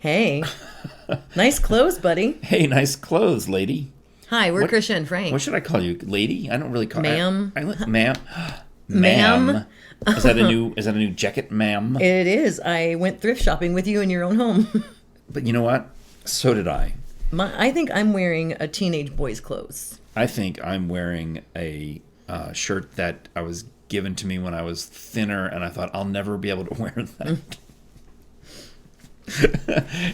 Hey, nice clothes, buddy. Hey, nice clothes, lady. Hi, we're What Krisha and Frank. what should I call you? Lady? I don't really call Ma'am. ma'am. Ma'am. Ma'am. Is that a new jacket, ma'am? It is. I went thrift shopping with you in your own home. But you know what? So did I. I think I'm wearing a teenage boy's clothes. I think I'm wearing a shirt that I was given to me when I was thinner, and I thought I'll never be able to wear that.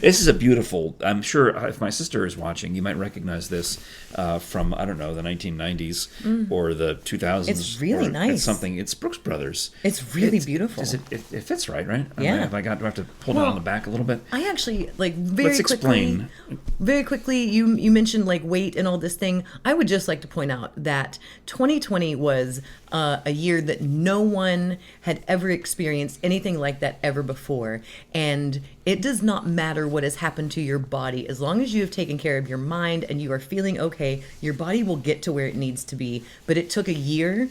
This is a beautiful. I'm sure if my sister is watching, you might recognize this from I don't know the 1990s or the 2000s. It's really or nice. It's something. It's Brooks Brothers. It's really beautiful. It fits right? I Yeah. mean, do I have to pull it on the back a little bit? I actually Let's explain. Very quickly. You mentioned weight and all this thing. I would just like to point out that 2020 was a year that no one had ever experienced anything like that ever before, and it does not matter what has happened to your body as long as you have taken care of your mind and you are feeling okay. Your body will get to where it needs to be, but it took a year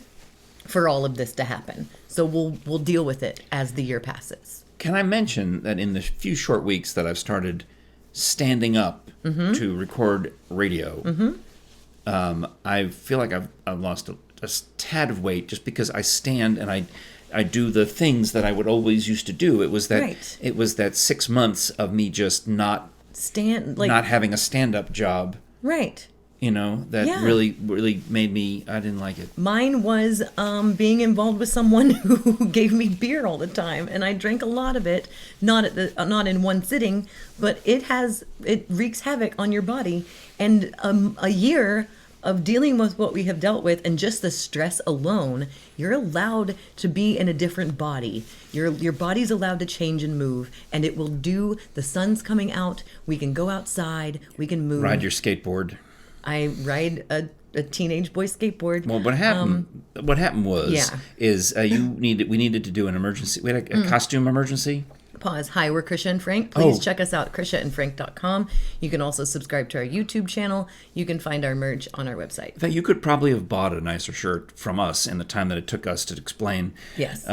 for all of this to happen. So we'll deal with it as the year passes. Can I mention that in the few short weeks that I've started standing up to record radio, I feel like I've lost a tad of weight just because I stand and I do the things that I would always used to do. It was that Right. it was that 6 months of me just not having a stand-up job, Right. that Yeah. really made me. I didn't like it. Mine was being involved with someone who gave me beer all the time, and I drank a lot of it, not in one sitting, but it wreaks havoc on your body, and a year of dealing with what we have dealt with and just the stress alone, you're allowed to be in a different body. Your body's allowed to change and move, and it will do. The sun's coming out. We can go outside. We can move. Ride your skateboard. I ride a teenage boy skateboard. Well, what happened? What happened was Yeah. we needed to do an emergency. We had a costume emergency. Pause. Hi, we're Krisha and Frank. Please Oh. check us out, krishaandfrank.com. You can also subscribe to our YouTube channel. You can find our merch on our website. In fact, you could probably have bought a nicer shirt from us in the time that it took us to explain. Yes.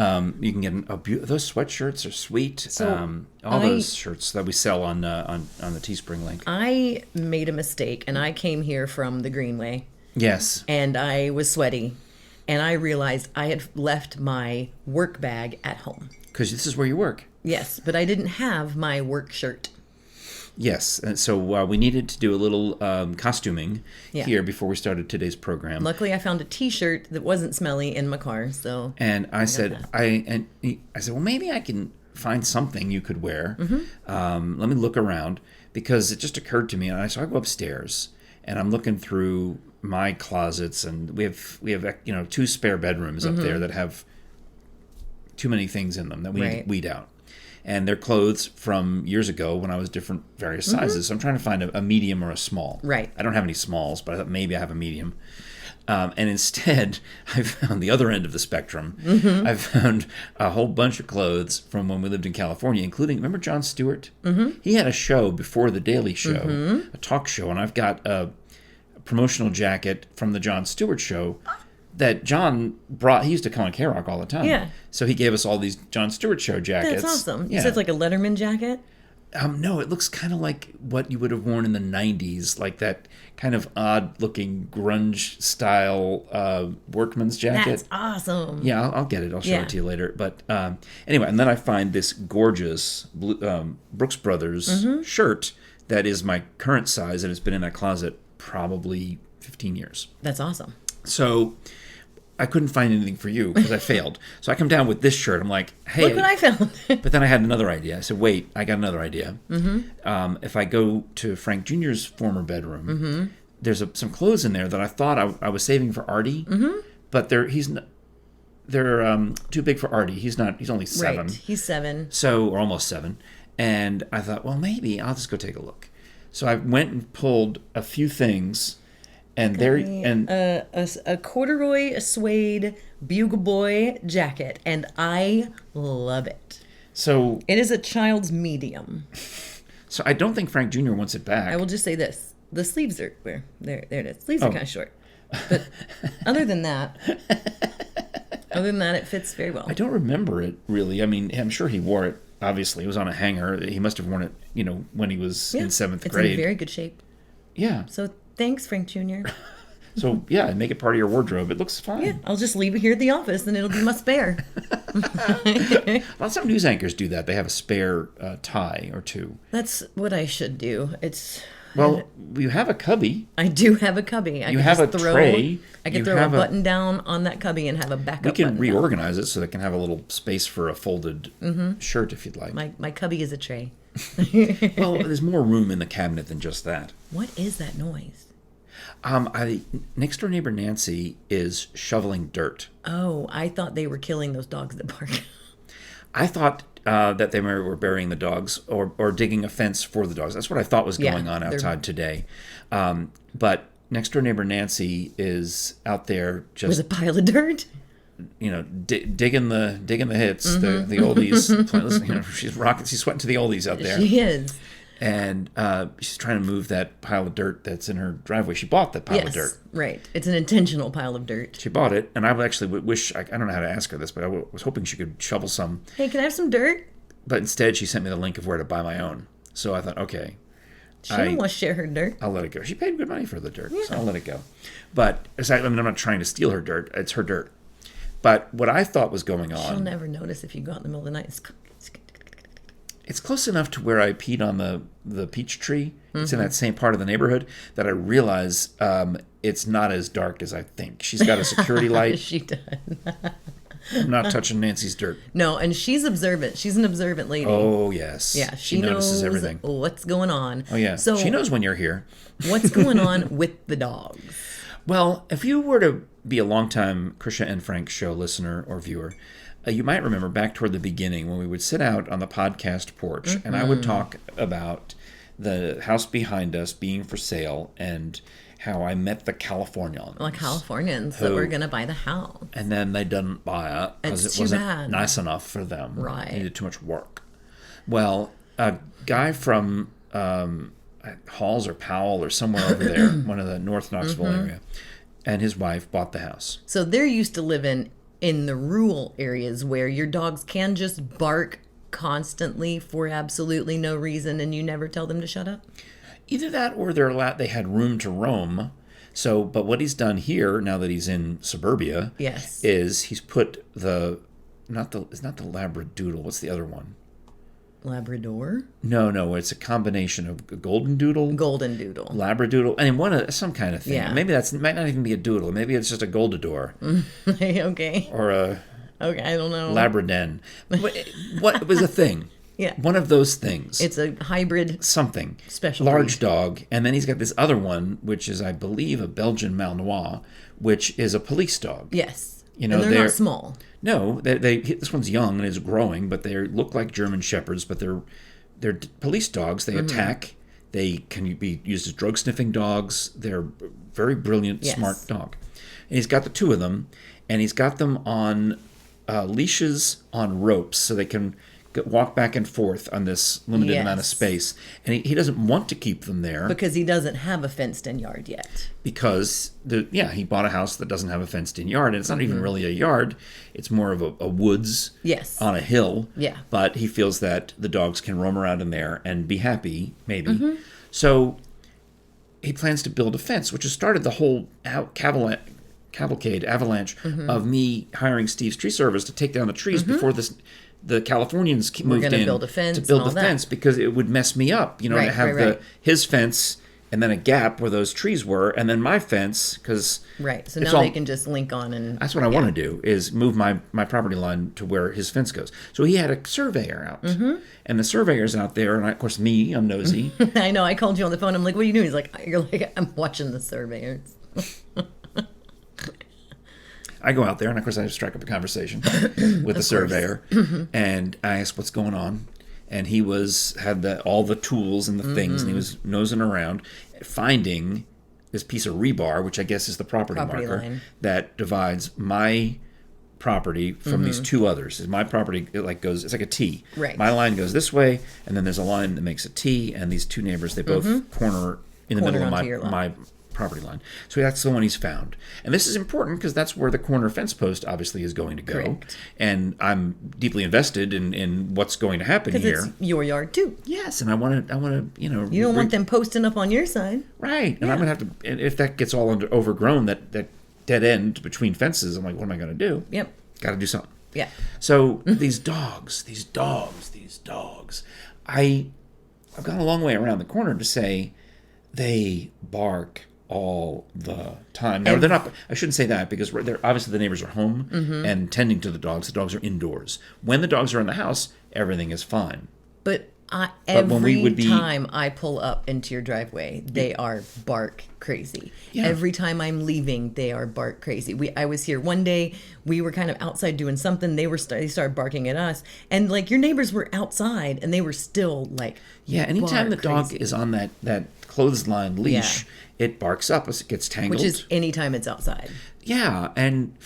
You can get those sweatshirts are sweet. So Those shirts that we sell on the Teespring link. I made a mistake, and I came here from the Greenway, Yes. and I was sweaty, and I realized I had left my work bag at home. Because this is where you work. Yes, but I didn't have my work shirt. Yes. And so we needed to do a little costuming Yeah. here before we started today's program. Luckily, I found a T-shirt that wasn't smelly in my car, so... And I said, well, maybe I can find something you could wear. Let me look around, because it just occurred to me. And so I go upstairs and I'm looking through my closets, and we have 2 spare bedrooms up there that have too many things in them that we need Right. to weed out. And they're clothes from years ago when I was different various sizes. So I'm trying to find a medium or a small. Right. I don't have any smalls, but I thought maybe I have a medium. And instead, I found the other end of the spectrum. I found a whole bunch of clothes from when we lived in California, including, remember Jon Stewart? He had a show before The Daily Show, a talk show, and I've got a promotional jacket from the Jon Stewart show that John brought. He used to come on K-Rock all the time. Yeah. So he gave us all these Jon Stewart show jackets. That's awesome. You Yeah. said it's like a Letterman jacket? No, it looks kind of like what you would have worn in the 90s, like that kind of odd-looking grunge-style workman's jacket. That's awesome. Yeah, I'll get it. I'll show Yeah. it to you later. But anyway, and then I find this gorgeous Brooks Brothers shirt that is my current size, and it's been in that closet probably 15 years. That's awesome. So I couldn't find anything for you because I failed. So I come down with this shirt. I'm like, hey. Look what I found. But then I had another idea. I said, wait, I got another idea. If I go to Frank Jr.'s former bedroom, there's some clothes in there that I thought I was saving for Artie, but they're too big for Artie. He's only 7. Right. He's 7. So, or almost 7. And I thought, well, maybe I'll just go take a look. So I went and pulled a few things, and A corduroy suede Bugle Boy jacket, and I love it. So It is a child's medium. So I don't think Frank Jr. wants it back. I will just say this. The sleeves are, there it is. Sleeves are kind of short. But other than that, it fits very well. I don't remember it really. I mean, I'm sure he wore it obviously. It was on a hanger. He must have worn it, when he was in seventh It's grade. in very good shape. Yeah. So thanks, Frank Jr. So, yeah, make it part of your wardrobe. It looks fine. Yeah, I'll just leave it here at the office, and it'll be my spare. Lots of news anchors do that. They have a spare tie or two. That's what I should do. Well, you have a cubby. I do have a cubby. You have a tray. I can throw a button down on that cubby and have a backup We can button reorganize it so it can have a little space for a folded shirt if you'd like. My cubby is a tray. Well, there's more room in the cabinet than just that. What is that noise? Next door neighbor Nancy is shoveling dirt. Oh, I thought they were killing those dogs that bark. I thought that they were burying the dogs or digging a fence for the dogs. That's what I thought was going on outside today. But next door neighbor Nancy is out there just with a pile of dirt. Digging the hits, the oldies. She's sweating to the oldies out there. She is. And she's trying to move that pile of dirt that's in her driveway. She bought that pile of dirt. Right. It's an intentional pile of dirt. She bought it, and I actually wish, I don't know how to ask her this, but I was hoping she could shovel some. Hey, can I have some dirt? But instead, she sent me the link of where to buy my own. So I thought, okay. She don't want to share her dirt. I'll let it go. She paid good money for the dirt, so I'll let it go. But I'm not trying to steal her dirt. It's her dirt. But what I thought was going on... She'll never notice if you go out in the middle of the night. It's close enough to where I peed on the peach tree. It's in that same part of the neighborhood that I realize it's not as dark as I think. She's got a security light. She does. I'm not touching Nancy's dirt. No, and she's observant. She's an observant lady. Oh, yes. Yeah, she notices everything. What's going on. Oh, yeah. So she knows when you're here. What's going on with the dogs? Well, if you were to be a longtime Krisha and Frank show listener or viewer, you might remember back toward the beginning when we would sit out on the podcast porch and I would talk about the house behind us being for sale and how I met the Californians. Like Californians that were going to buy the house. And then they didn't buy it because it wasn't nice enough for them. Right. It needed too much work. Well, a guy from Halls or Powell or somewhere over there, one of the North Knoxville area, and his wife bought the house. So they're used to living in the rural areas where your dogs can just bark constantly for absolutely no reason and you never tell them to shut up? Either that or they had room to roam. So, but what he's done here, now that he's in suburbia, is he's put it's not the Labradoodle. What's the other one? Labrador? No, it's a combination of a golden doodle, Labradoodle, and some kind of thing. Yeah. Maybe it might not even be a doodle. Maybe it's just a goldador. Okay. Or I don't know. Labraden. What was a thing? Yeah. One of those things. It's a hybrid something. Special large breed. Dog. And then he's got this other one, which is, I believe, a Belgian Malinois, which is a police dog. Yes. And they're not small. No, this one's young and is growing, but they look like German Shepherds, but they're police dogs. They attack. They can be used as drug sniffing dogs. They're very brilliant, smart dog. And he's got the two of them, and he's got them on leashes on ropes so they can walk back and forth on this limited amount of space. And he doesn't want to keep them there. Because he doesn't have a fenced-in yard yet. Because, he bought a house that doesn't have a fenced-in yard. And it's not even really a yard. It's more of a woods on a hill. Yeah. But he feels that the dogs can roam around in there and be happy, maybe. So he plans to build a fence, which has started the whole avalanche of me hiring Steve's Tree Service to take down the trees before the Californians moved in to build a fence because it would mess me up, to have his fence and then a gap where those trees were, and then my fence because so now they can just link on and that's what I want to do is move my property line to where his fence goes. So he had a surveyor out, and the surveyor's out there, and of course I'm nosy. I know. I called you on the phone. I'm like, "What are you doing?" He's like, "You're like, I'm watching the surveyors." I go out there, and of course I strike up a conversation with the surveyor, and I asked what's going on. And he had all the tools and the things, and he was nosing around, finding this piece of rebar, which I guess is the property marker line that divides my property from these two others. My property goes, it's like a T. Right. My line goes this way, and then there's a line that makes a T, and these two neighbors, they both corner in the middle of my property line. So that's the one he's found. And this is important because that's where the corner fence post obviously is going to go. Correct. And I'm deeply invested in what's going to happen here. Because it's your yard too. Yes, and I want to, you know. You don't want them posting up on your side. Right. And I'm going to have to, and if that gets all overgrown, that dead end between fences, I'm like, what am I going to do? Yep. Got to do something. Yeah. So these dogs, I've gone a long way around the corner to say they bark all the time. Now, they're not, I shouldn't say that because they're obviously the neighbors are home and tending to the dogs. The dogs are indoors. When the dogs are in the house, everything is fine. But time I pull up into your driveway, they are bark crazy. Yeah. Every time I'm leaving, they are bark crazy. I was here one day. We were kind of outside doing something. They started barking at us, and like your neighbors were outside, and they were still like Anytime the dog crazy. is on that clothesline leash, it barks up as it gets tangled. Which is anytime it's outside. Yeah, and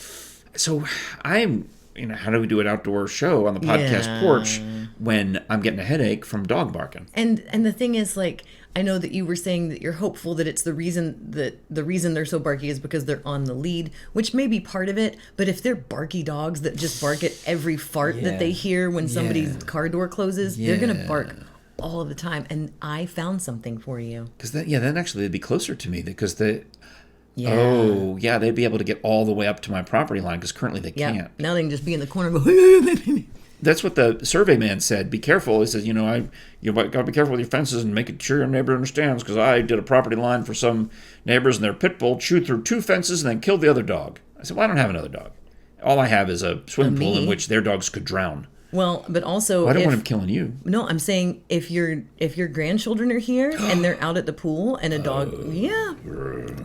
so I'm. How do we do an outdoor show on the podcast porch when I'm getting a headache from dog barking? And the thing is, like, I know that you were saying that you're hopeful that it's the reason they're so barky is because they're on the lead, which may be part of it. But if they're barky dogs that just bark at every fart that they hear when somebody's car door closes, they're gonna bark all of the time. And I found something for you. Because then actually they'd be closer to me because they'd be able to get all the way up to my property line because currently they can't. Now they can just be in the corner and go. That's what the survey man said. Be careful. He says, you got to be careful with your fences and make sure your neighbor understands because I did a property line for some neighbors and their pit bull chewed through 2 fences and then killed the other dog. I said, well, I don't have another dog. All I have is a swimming pool in which their dogs could drown. Well, but also, I don't want him killing you. No, I'm saying if your grandchildren are here and they're out at the pool and a dog,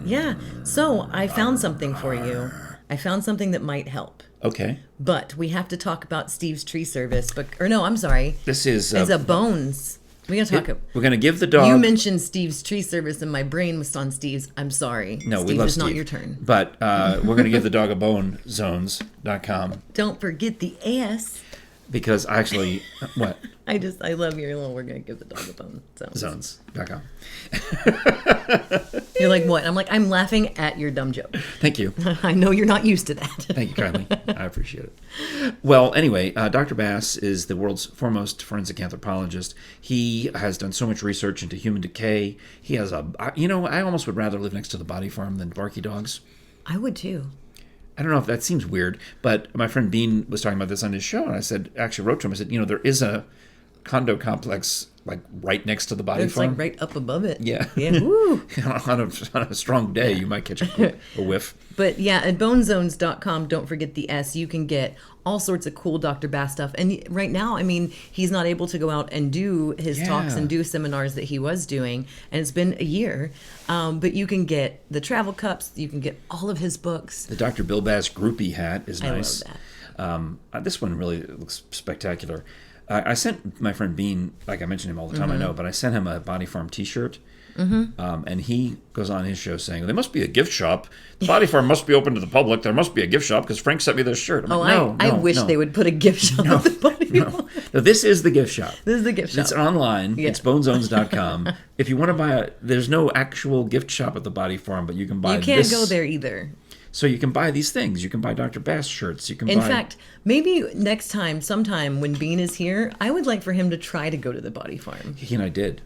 yeah. So I found something for you. I found something that might help. Okay. But we have to talk about Steve's tree service. I'm sorry. This is it's a bones. We're gonna give the dog. You mentioned Steve's tree service, and my brain was on Steve's. I'm sorry. No, Steve, we love it's Steve. Not your turn. But we're gonna give the dog a bone. Zones.com. Don't forget the S. Because actually, what? I love your little. We're gonna give the dog a bone. Zones.com. You're like, what? I'm like, I'm laughing at your dumb joke. Thank you. I know you're not used to that. Thank you kindly. I appreciate it. Well, anyway, Dr. Bass is the world's foremost forensic anthropologist. He has done so much research into human decay. He has I almost would rather live next to the body farm than barky dogs. I would too. I don't know if that seems weird, but my friend Bean was talking about this on his show, and I wrote to him, I said, there is a condo complex like right next to the body farm. It's like right up above it. Yeah. Woo. on a strong day, you might catch a whiff. But yeah, at bonezones.com, don't forget the S, you can get all sorts of cool Dr. Bass stuff. And right now, he's not able to go out and do his talks and do seminars that he was doing. And it's been a year. But you can get the travel cups. You can get all of his books. The Dr. Bill Bass groupie hat is nice. I love that. This one really looks spectacular. I sent my friend Bean, like I mentioned him all the time, I know, but I sent him a Body Farm t-shirt. And he goes on his show saying, there must be a gift shop. The Body Farm must be open to the public. There must be a gift shop because Frank sent me this shirt. I wish they would put a gift shop at the Body Farm. No, this is the gift shop. This is the gift shop. It's online. Yeah. It's bonezones.com. If you want to buy there's no actual gift shop at the Body Farm, but you can buy this. You can't go there either. So you can buy these things. You can buy Dr. Bass shirts. In fact, maybe next time, sometime when Bean is here, I would like for him to try to go to the Body Farm. He and I did.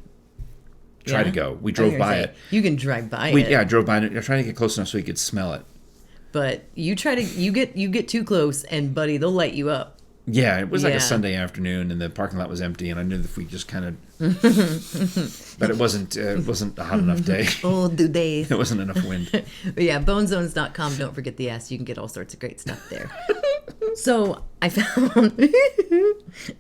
Try to go. We drove by it. You can drive by it. Yeah, I drove by it. I tried to get close enough so he could smell it. But you get too close, and buddy, they'll light you up. Yeah, it was like a Sunday afternoon, and the parking lot was empty, and I knew that if we just kind of, but it wasn't a hot enough day. Oh, do days. It wasn't enough wind. But yeah, bonezones.com. Don't forget the S. You can get all sorts of great stuff there. So I found.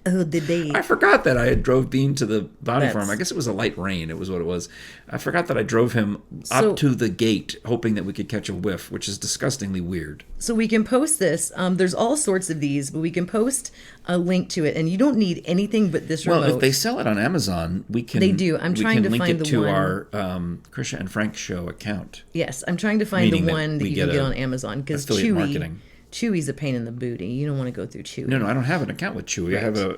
Oh, the day. I forgot that I had drove Bean to the Body Farm. I guess it was a light rain. It was what it was. I forgot that I drove him up to the gate, hoping that we could catch a whiff, which is disgustingly weird. So we can post this. There's all sorts of these, but we can post a link to it, and you don't need anything but this remote. Well, if they sell it on Amazon, we can. They do. I'm trying to find the one. We can link it to our Krisha and Frank show account. Yes, I'm trying to find the one that you can get on Amazon because Chewy's a pain in the booty. You don't want to go through Chewy. No, I don't have an account with Chewy. I have a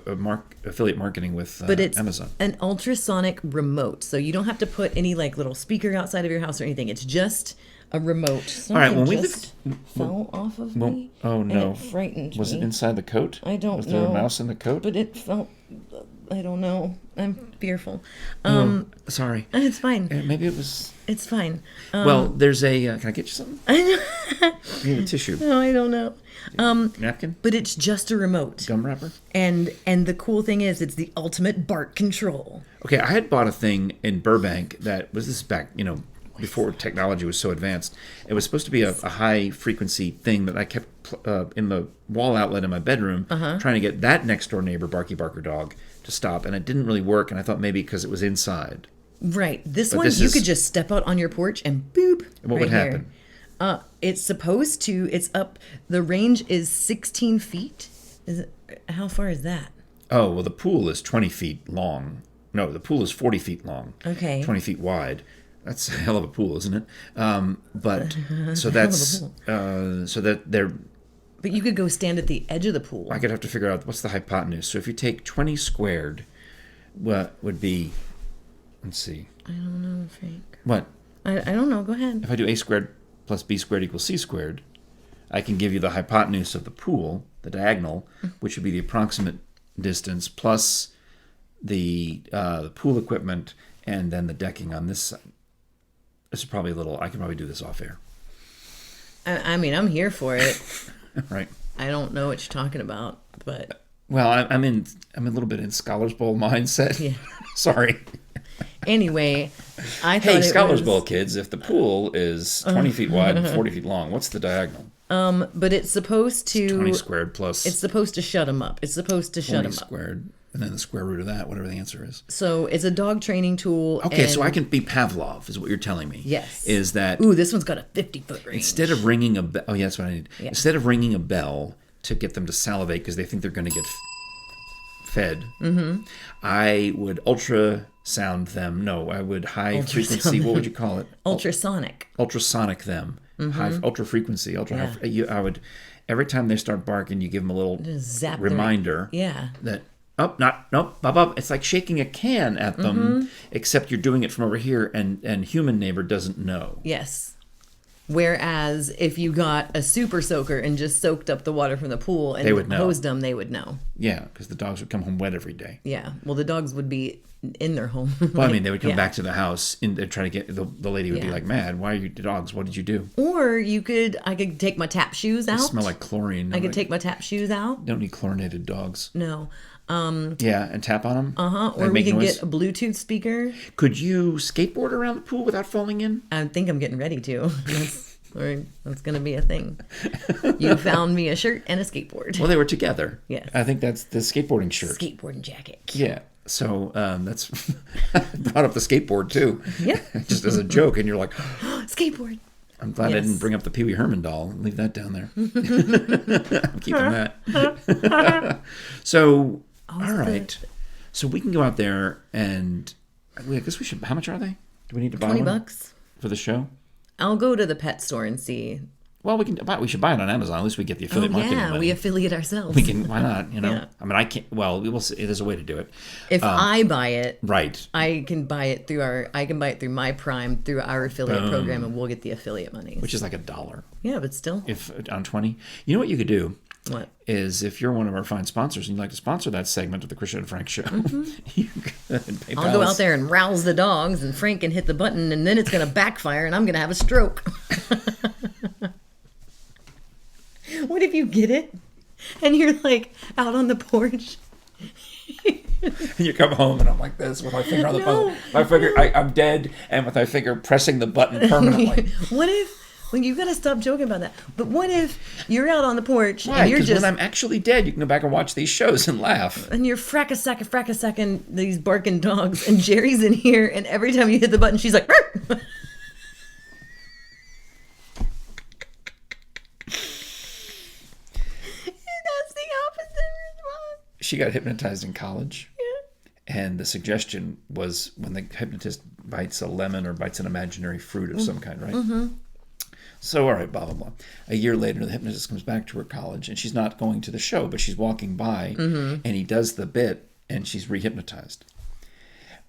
affiliate marketing with But it's Amazon. an ultrasonic remote, so you don't have to put any like little speaker outside of your house or anything. It's just a remote. All right, when we just fell off of me. Oh and no! it frightened Was me. it inside the coat? I don't know. Was there a mouse in the coat? But it felt. I don't know. I'm fearful. Sorry. It's fine. Maybe it was. It's fine. Well, there's a. Can I get you something? You need a tissue. No, I don't know. Napkin? But it's just a remote. Gum wrapper? And the cool thing is, it's the ultimate bark control. Okay, I had bought a thing in Burbank that was this back, before technology was so advanced. It was supposed to be a high frequency thing that I kept in the wall outlet in my bedroom, trying to get that next door neighbor, Barky Barker dog, to stop. And it didn't really work. And I thought maybe because it was inside. Right. This But one, this you is- could just step out on your porch and boop. What would happen? It's supposed to, it's up, the range is 16 feet. How far is that? Oh, well, the pool is 20 feet long. No, the pool is 40 feet long. Okay. 20 feet wide. That's a hell of a pool, isn't it? But so that's so that they're. But you could go stand at the edge of the pool. I could have to figure out what's the hypotenuse. So if you take 20 squared, what would be? Let's see. I don't know, Frank. What? I don't know. Go ahead. If I do a squared plus b squared equals c squared, I can give you the hypotenuse of the pool, the diagonal, which would be the approximate distance plus the pool equipment and then the decking on this side. This is probably a little. I can probably do this off air. I mean, I'm here for it. Right. I don't know what you're talking about, but Well, I'm a little bit in Scholars Bowl mindset. Yeah. Sorry. Anyway, I thought Hey, it Scholars was, Bowl kids, if the pool is 20 feet wide and 40 feet long, what's the diagonal? But it's supposed to 20 squared plus It's supposed to shut them up. It's supposed to shut 20 them up. squared, and then the square root of that, whatever the answer is. So it's a dog training tool. Okay, and, so I can be Pavlov, is what you're telling me. Yes. Is that Ooh, this one's got a 50-foot range. instead of ringing a bell, oh yeah, that's what I need. Yeah. Instead of ringing a bell to get them to salivate because they think they're going to get fed, I would ultrasound them. No, I would high frequency. What would you call it? Ultrasonic. Ultrasonic them. High ultra frequency. I would every time they start barking, you give them a little Just zap their- reminder. Yeah. That up, not nope, up. It's like shaking a can at them, except you're doing it from over here, and human neighbor doesn't know. Yes. Whereas if you got a super soaker and just soaked up the water from the pool and They would know. hosed them, they would know. Yeah, because the dogs would come home wet every day. Yeah. Well, the dogs would be in their home. Well, I mean, they would come Yeah. back to the house and they'd try to get the lady would be Yeah. like, "Mad, why are you dogs? What did you do?" Or I could take my tap shoes out. They smell like chlorine. I could take my tap shoes out. Don't need chlorinated dogs. No. Yeah, and tap on them. Or we could get a Bluetooth speaker. Could you skateboard around the pool without falling in? I think I'm getting ready to. That's going to be a thing. You found me a shirt and a skateboard. Well, they were together. Yes. I think that's the skateboarding shirt. Skateboarding jacket. Yeah. So that's brought up the skateboard too. Yeah. Just as a joke, and you're like, Skateboard. I'm glad I Yes. didn't bring up the Pee Wee Herman doll. Leave that down there. I'm keeping that. So, all right. So we can go out there and I guess we should. How much are they? Do we need to buy one $20. for the show? I'll go to the pet store and see. Well, we should buy it on Amazon. At least we get the affiliate marketing Yeah, money. we affiliate ourselves. We can. Why not? You know. Yeah. I mean, I can't. Well, we will see. There's a way to do it. If I buy it, Right. I can buy it through my Prime through our affiliate Boom. program, and we'll get the affiliate money. Which is like $1. Yeah, but still. If on 20. You know what you could do? What? Is if you're one of our fine sponsors and you'd like to sponsor that segment of the Krisha and Frank show, you could PayPal I'll go us. out there and rouse the dogs, and Frank can hit the button, and then it's going to backfire, and I'm going to have a stroke. What if you get it, and you're like out on the porch? And you come home and I'm like this with my finger on the No. button. My finger, I'm dead, and with my finger pressing the button permanently. What if? Well, you've got to stop joking about that. But what if you're out on the porch Why? and you're Because just when I'm actually dead, you can go back and watch these shows and laugh. and you're frack-a-sack these barking dogs, and Jerry's in here, and every time you hit the button, she's like, "Arr!" That's the opposite response. She got hypnotized in college. And the suggestion was when the hypnotist bites a lemon or bites an imaginary fruit of some kind, right? So, all right, blah, blah, blah. A year later, the hypnotist comes back to her college, and she's not going to the show, but she's walking by, and he does the bit, and she's rehypnotized.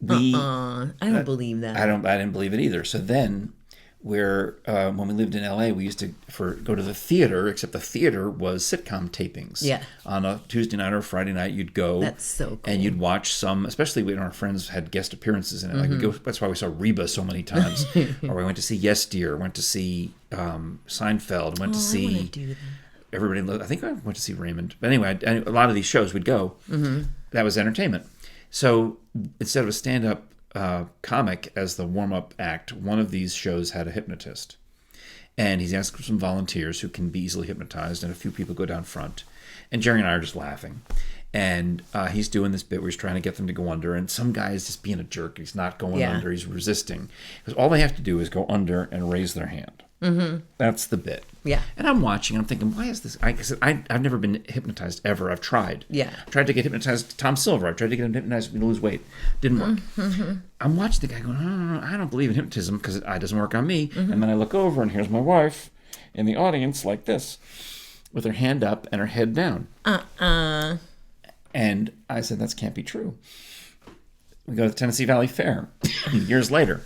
I don't believe that. I didn't believe it either. So then, when we lived in LA, we used to go to the theater, except the theater was sitcom tapings. Yeah. On a Tuesday night or Friday night, you'd go. That's so cool. And you'd watch some, especially when our friends had guest appearances in it. Like we go, that's why we saw Reba so many times. Or we went to see Yes Dear, went to see Seinfeld, went to I wanna see do that. everybody. I think I went to see Raymond. But anyway, a lot of these shows we'd go. That was entertainment. So instead of a stand-up comic as the warm-up act, one of these shows had a hypnotist, and he's asked for some volunteers who can be easily hypnotized, and a few people go down front, and Jerry and I are just laughing, and he's doing this bit where he's trying to get them to go under, and some guy is just being a jerk. He's not going under, he's resisting, because all they have to do is go under and raise their hand. That's the bit. Yeah. And I'm watching, and I'm thinking, why is this? I've never been hypnotized ever. I've tried. Yeah. I tried to get hypnotized. Tom Silver. I tried to get him hypnotized to lose weight. Didn't work. I'm watching the guy going, no, I don't believe in hypnotism because it doesn't work on me. And then I look over, and here's my wife in the audience like this, with her hand up and her head down. And I said, that can't be true. We go to the Tennessee Valley Fair years later.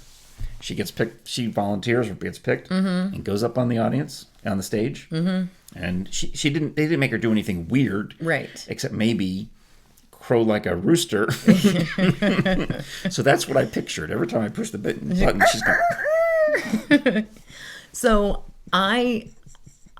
She gets picked. She volunteers or gets picked and goes up on the audience, on the stage. And she didn't. They didn't make her do anything weird, Right. Except maybe crow like a rooster. So that's what I pictured. Every time I push the button, she's going. So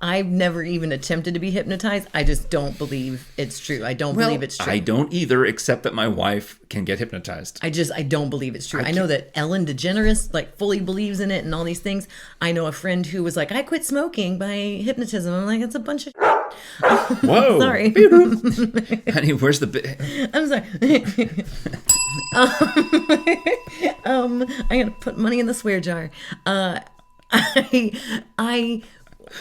I've never even attempted to be hypnotized. I just don't believe it's true. I don't believe it's true. I don't either, except that my wife can get hypnotized. I don't believe it's true. I know that Ellen DeGeneres like fully believes in it and all these things. I know a friend who was like, I quit smoking by hypnotism. I'm like, it's a bunch of Whoa. Sorry. Honey, where's the bit? I'm sorry. I gotta put money in the swear jar.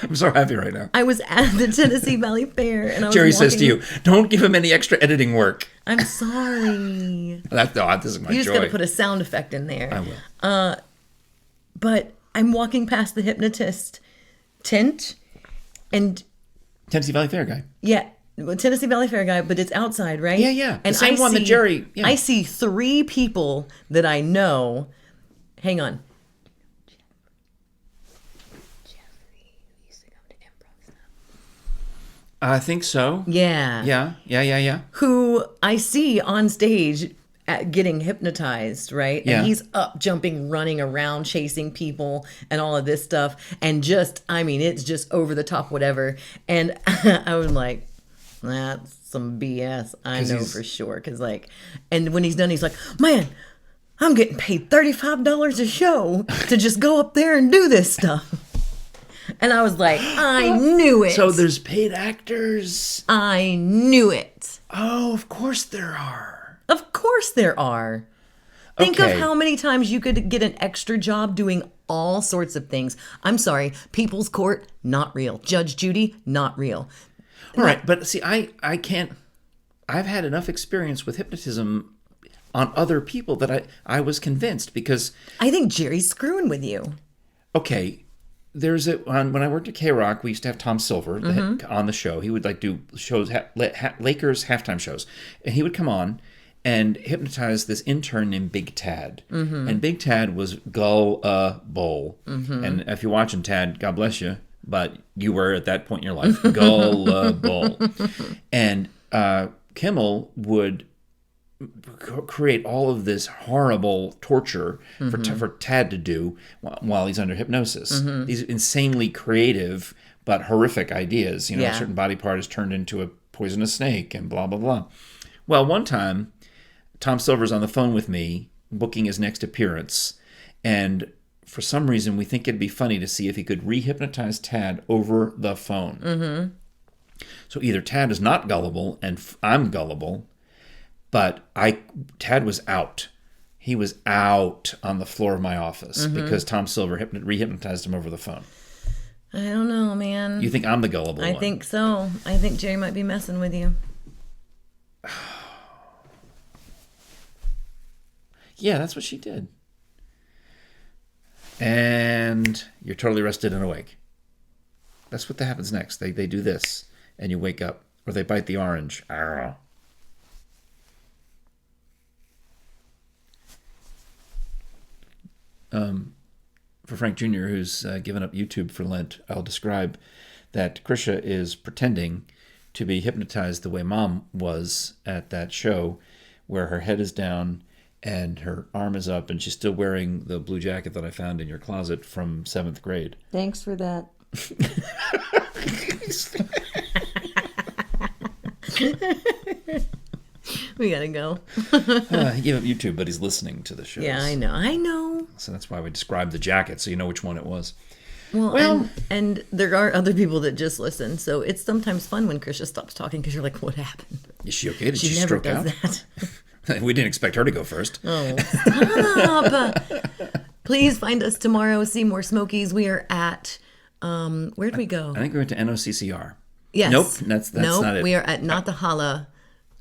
I'm so happy right now. I was at the Tennessee Valley Fair and I was Jerry says to walking- you, don't give him any extra editing work. I'm sorry. This is my You just joy. gotta put a sound effect in there. I will. But I'm walking past the hypnotist tent and Tennessee Valley Fair guy. yeah, Tennessee Valley Fair guy, but it's outside, right? Yeah. The And same one that Jerry. Yeah. I see 3 people that I know. Hang on. I think so. Yeah. Yeah. Who I see on stage getting hypnotized, right? Yeah. And he's up, jumping, running around, chasing people and all of this stuff. And just, I mean, it's just over the top, whatever. And I was like, that's some BS. I know for sure. Because like, and when he's done, he's like, man, I'm getting paid $35 a show to just go up there and do this stuff. And I was like, I knew it. So there's paid actors. I knew it. Oh, of course there are. Of course there are. Think of Okay. how many times you could get an extra job doing all sorts of things. I'm sorry, People's Court, not real. Judge Judy, not real. All right, but see, I can't. I've had enough experience with hypnotism on other people that I was convinced because I think Jerry's screwing with you. okay, there's when I worked at K-Rock, we used to have Tom Silver on the show. He would like do shows, Lakers halftime shows, and he would come on and hypnotize this intern named Big Tad. And Big Tad was gullible. And if you're watching Tad, God bless you, but you were at that point in your life gullible. And Kimmel would create all of this horrible torture for Tad to do while he's under hypnosis. These insanely creative but horrific ideas. You know, a certain body part is turned into a poisonous snake and blah, blah, blah. Well, one time, Tom Silver's on the phone with me, booking his next appearance, and for some reason, we think it'd be funny to see if he could re-hypnotize Tad over the phone. So either Tad is not gullible and I'm gullible, but Tad was out. He was out on the floor of my office because Tom Silver re-hypnotized him over the phone. I don't know, man. You think I'm the gullible one? I think so. I think Jerry might be messing with you. Yeah, that's what she did. And you're totally rested and awake. That's what happens next. They do this, and you wake up, or they bite the orange. Arrgh. For Frank Jr., who's given up YouTube for Lent, I'll describe that Krisha is pretending to be hypnotized the way Mom was at that show, where her head is down and her arm is up, and she's still wearing the blue jacket that I found in your closet from 7th grade. Thanks for that. We gotta go. He gave up YouTube, but he's listening to the show. Yeah, I know. So that's why we described the jacket, so you know which one it was. Well, and there are other people that just listen, so it's sometimes fun when Krisha stops talking because you're like, what happened? Is she okay? Did she never stroke does out? that. We didn't expect her to go first. Oh, stop. Please find us tomorrow. See more Smokies. We are at, where'd we go? I think we went to NOCCR. Yes. Nope, that's not it. We are at Not the Hala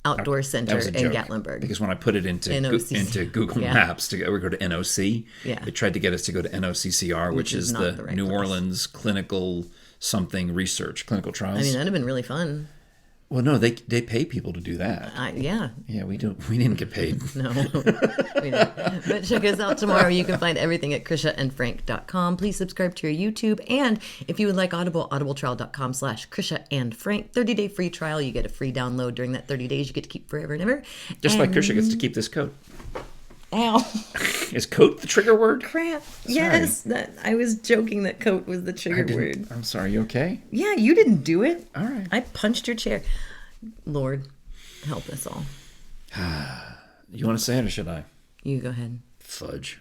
Outdoor That Center was a in joke, Gatlinburg. because when I put it into NOCC. Google Yeah. Maps we go to NOC, Yeah. it tried to get us to go to NOCCR, which is not the the right New place. Orleans Clinical Something Research, Clinical Trials. I mean, that'd have been really fun. Well, no, they pay people to do that. Yeah. Yeah, we didn't get paid. No. We didn't. But check us out tomorrow. You can find everything at krishaandfrank.com. Please subscribe to your YouTube. And if you would like Audible, audibletrial.com/KrishaandFrank. 30-day free trial. You get a free download during that 30 days. You get to keep forever and ever. Just like Krisha gets to keep this coat. Ow. Is coat the trigger word? Crap. Yes. I was joking that coat was the trigger word. I'm sorry, you okay? Yeah, you didn't do it. All right. I punched your chair. Lord, help us all. You want to say it or should I? You go ahead. Fudge.